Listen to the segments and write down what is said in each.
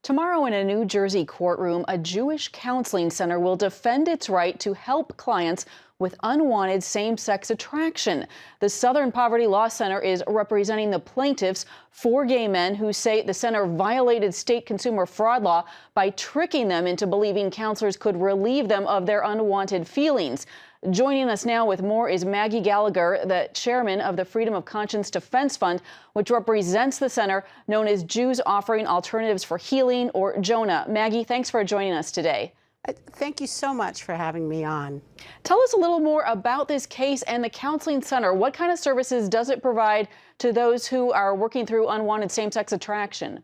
Tomorrow in a New Jersey courtroom, a Jewish counseling center will defend its right to help clients with unwanted same-sex attraction. The Southern Poverty Law Center is representing the plaintiffs, four gay men who say the center violated state consumer fraud law by tricking them into believing counselors could relieve them of their unwanted feelings. Joining us now with more is Maggie Gallagher, the chairman of the Freedom of Conscience Defense Fund, which represents the center known as Jews Offering Alternatives for Healing, or JONAH. Maggie, thanks for joining us today. Thank you so much for having me on. Tell us a little more about this case and the counseling center. What kind of services does it provide to those who are working through unwanted same-sex attraction?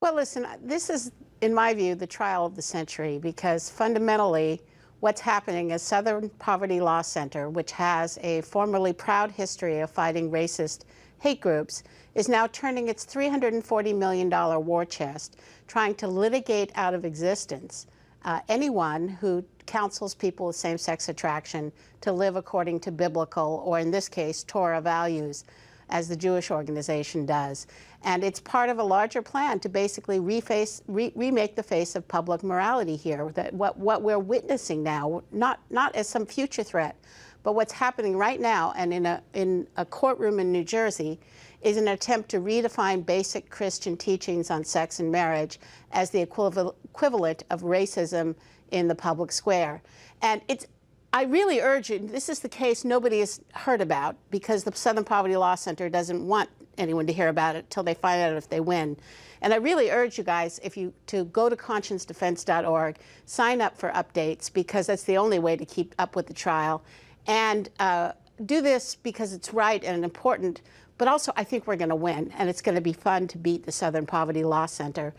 Well, listen, this is, in my view, the trial of the century, because fundamentally, what's happening is Southern Poverty Law Center, which has a formerly proud history of fighting racist hate groups, is now turning its $340 million war chest, trying to litigate out of existence anyone who counsels people with same-sex attraction to live according to biblical, or in this case, Torah values, as the Jewish organization does. And it's part of a larger plan to basically remake the face of public morality here. That what we're witnessing now, not as some future threat, but what's happening right now and in a courtroom in New Jersey is an attempt to redefine basic Christian teachings on sex and marriage as the equivalent of racism in the public square. And I really urge you, this is the case nobody has heard about because the Southern Poverty Law Center doesn't want anyone to hear about it till they find out if they win. And I really urge you guys to go to consciencedefense.org, sign up for updates, because that's the only way to keep up with the trial. And do this because it's right and important, but also I think we're going to win, and it's going to be fun to beat the Southern Poverty Law Center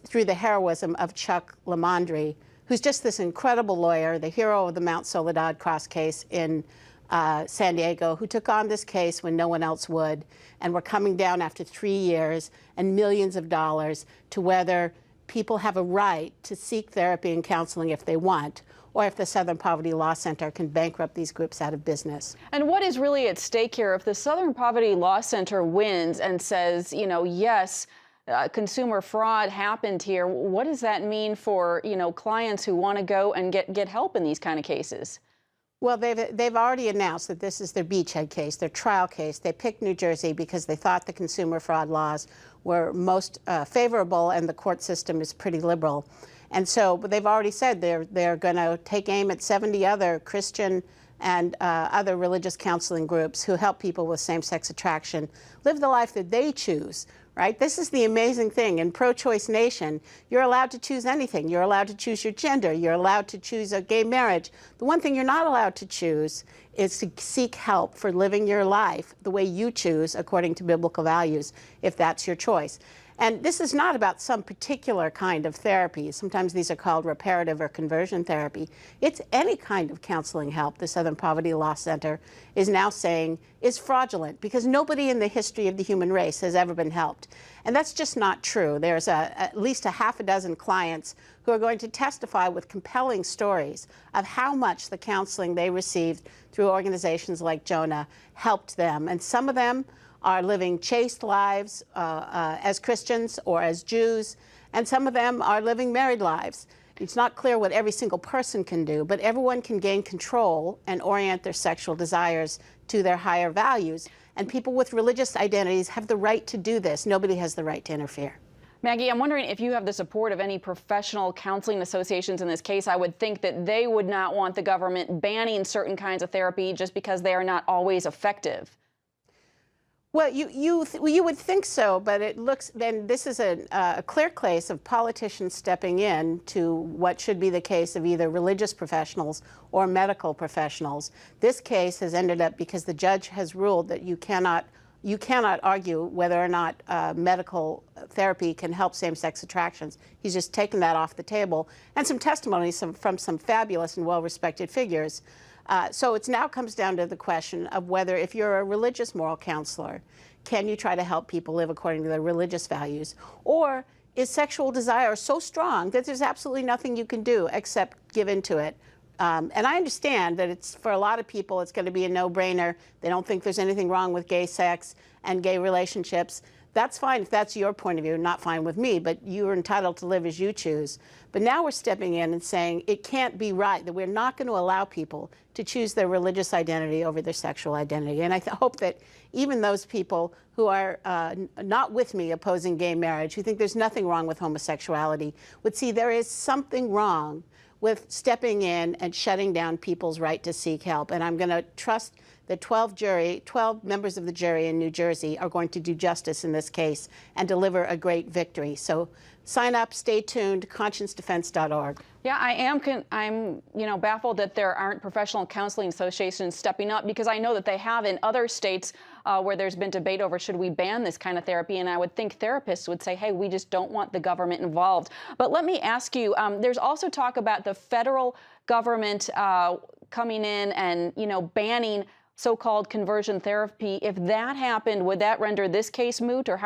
through the heroism of Chuck Lamondre, who's just this incredible lawyer, the hero of the Mount Soledad cross case in San Diego, who took on this case when no one else would. And we're coming down after 3 years and millions of dollars to whether people have a right to seek therapy and counseling if they want, or if the Southern Poverty Law Center can bankrupt these groups out of business. And what is really at stake here? If the Southern Poverty Law Center wins and says, yes, consumer fraud happened here, what does that mean for, clients who want to go and get help in these kind of cases? Well, they've already announced that this is their beachhead case, their trial case. They picked New Jersey because they thought the consumer fraud laws were most favorable, and the court system is pretty liberal. And so, but they've already said they're going to take aim at 70 other Christian and other religious counseling groups who help people with same-sex attraction live the life that they choose. Right? This is the amazing thing. In pro-choice nation, you're allowed to choose anything. You're allowed to choose your gender. You're allowed to choose a gay marriage. The one thing you're not allowed to choose is to seek help for living your life the way you choose according to biblical values, if that's your choice. And this is not about some particular kind of therapy. Sometimes these are called reparative or conversion therapy. It's any kind of counseling help the Southern Poverty Law Center is now saying is fraudulent, because nobody in the history of the human race has ever been helped. And that's just not true. There's at least a half a dozen clients who are going to testify with compelling stories of how much the counseling they received through organizations like JONAH helped them. And some of them are living chaste lives as Christians or as Jews, and some of them are living married lives. It's not clear what every single person can do, but everyone can gain control and orient their sexual desires to their higher values. And people with religious identities have the right to do this. Nobody has the right to interfere. Maggie, I'm wondering if you have the support of any professional counseling associations in this case. I would think that they would not want the government banning certain kinds of therapy just because they are not always effective. Well, you would think so, but it looks, then this is a clear case of politicians stepping in to what should be the case of either religious professionals or medical professionals. This case has ended up because the judge has ruled that you cannot argue whether or not medical therapy can help same-sex attractions. He's just taken that off the table, and some testimonies from some fabulous and well-respected figures. So it now comes down to the question of whether, if you're a religious moral counselor, can you try to help people live according to their religious values? Or is sexual desire so strong that there's absolutely nothing you can do except give into it? And I understand that for a lot of people, it's going to be a no-brainer. They don't think there's anything wrong with gay sex and gay relationships. That's fine if that's your point of view, not fine with me, but you're entitled to live as you choose. But now we're stepping in and saying it can't be right, that we're not going to allow people to choose their religious identity over their sexual identity. And I hope that even those people who are not with me opposing gay marriage, who think there's nothing wrong with homosexuality, would see there is something wrong with stepping in and shutting down people's right to seek help. And I'm going to trust that 12 members of the jury in New Jersey are going to do justice in this case and deliver a great victory. So sign up, stay tuned, conscience-defense.org. Yeah, I'm baffled that there aren't professional counseling associations stepping up, because I know that they have in other states where there's been debate over should we ban this kind of therapy, and I would think therapists would say, hey, we just don't want the government involved. But let me ask you, there's also talk about the federal government coming in and, banning so-called conversion therapy. If that happened, would that render this case moot, or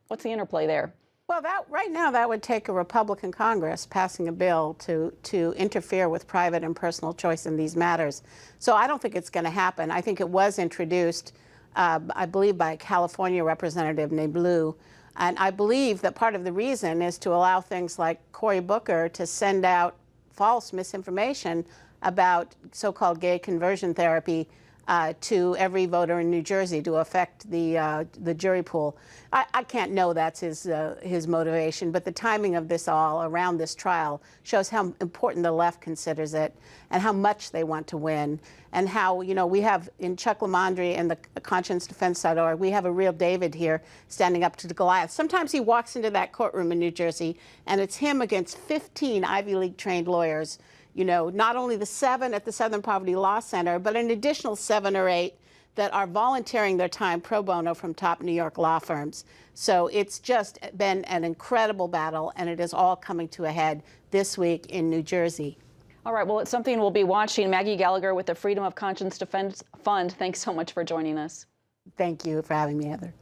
what's the interplay there? Well, right now that would take a Republican Congress passing a bill to interfere with private and personal choice in these matters. So I don't think it's going to happen. I think it was introduced, I believe, by a California representative named Lou. And I believe that part of the reason is to allow things like Cory Booker to send out false misinformation about so-called gay conversion therapy to every voter in New Jersey to affect the jury pool. I can't know that's his motivation, but the timing of this all around this trial shows how important the left considers it and how much they want to win, and how, we have in Chuck Lamondre and the conscience-defense.org, we have a real David here standing up to the Goliath. Sometimes he walks into that courtroom in New Jersey and it's him against 15 Ivy League trained lawyers. Not only the 7 at the Southern Poverty Law Center, but an additional 7 or 8 that are volunteering their time pro bono from top New York law firms. So it's just been an incredible battle, and it is all coming to a head this week in New Jersey. All right, well, it's something we'll be watching. Maggie Gallagher with the Freedom of Conscience Defense Fund, thanks so much for joining us. Thank you for having me, Heather.